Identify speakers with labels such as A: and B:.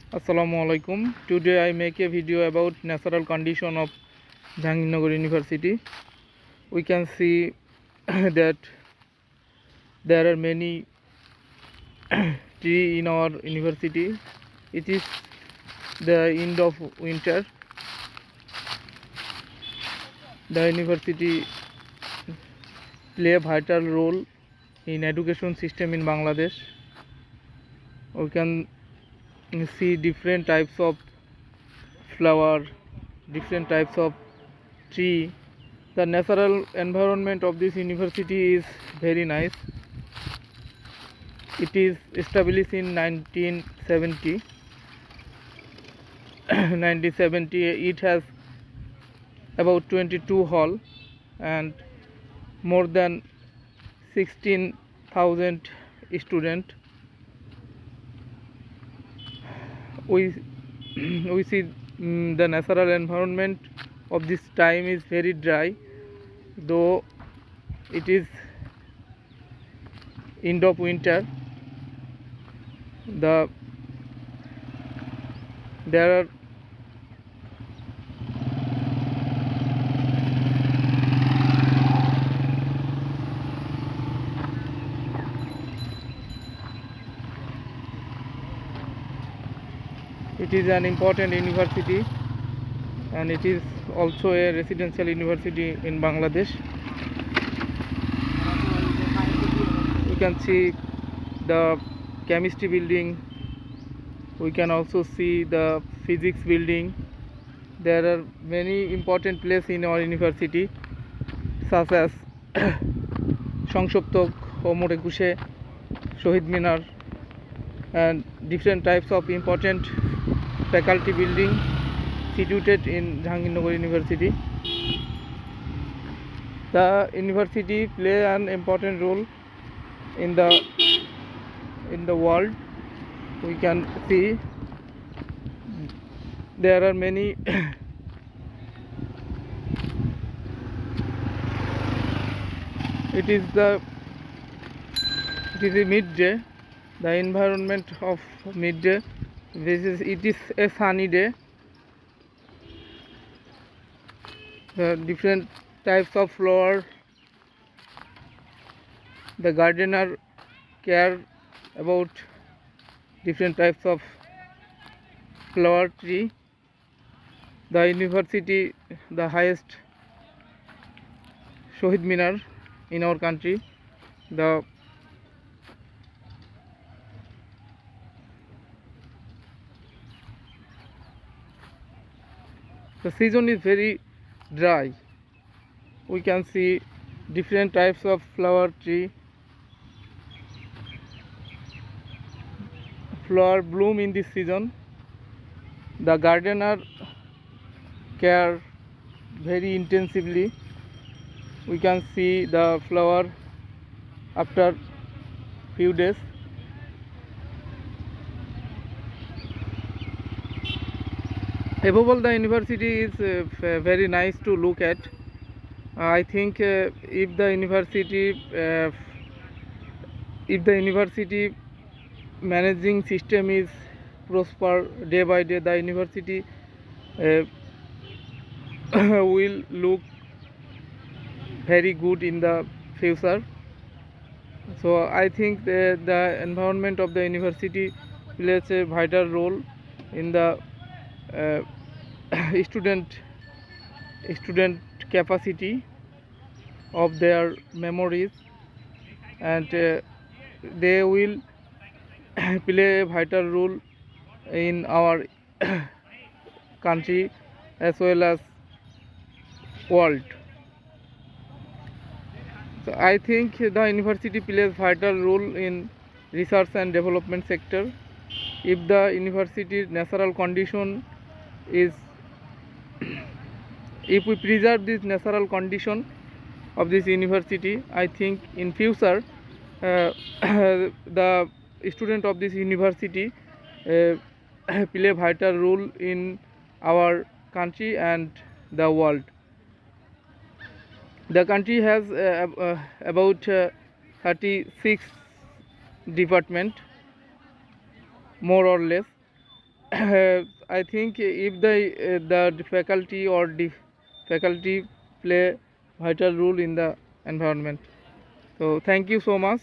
A: Assalamualaikum. Today I make a video about natural condition of Jahangirnagar University. We can see that there are many trees in our university. It is the end of winter. The university play a vital role in education system in Bangladesh. We can see different types of flower, different types of tree. The natural environment of this university is very nice. It is established in 1970. 1970. It has about 22 hall and more than 16,000 students. We see the natural environment of this time is very dry, though it is end of winter. There are it is an important university and it is also a residential university in Bangladesh. We can see the chemistry building. We can also see the physics building. There are many important places in our university such as Sangsoptok, Omar Ekushe, Shohid Minar, and different types of important faculty building situated in Jahangirnagar University. The university play an important role in the world. We can see there are many it is a midday. The environment of midday. It is a sunny day. The different types of flower. The gardener care about different types of flower tree. The university, the highest Shohid Minar in our country. The season is very dry. We can see different types of flower tree. Flower bloom in this season. The gardener care very intensively. We can see the flower after few days. Above all, the university is very nice to look at. I think if the university managing system is prosper day by day, the university will look very good in the future. So I think the environment of the university plays a vital role in the student capacity of their memories, and they will play a vital role in our country as well as world. So I think the university plays vital role in research and development sector. If the university's natural condition is if we preserve this natural condition of this university, I think in future the student of this university play a vital role in our country and the world. The country has about 36 department, more or less. I think if the faculty or the faculty play vital role in the environment. So thank you so much.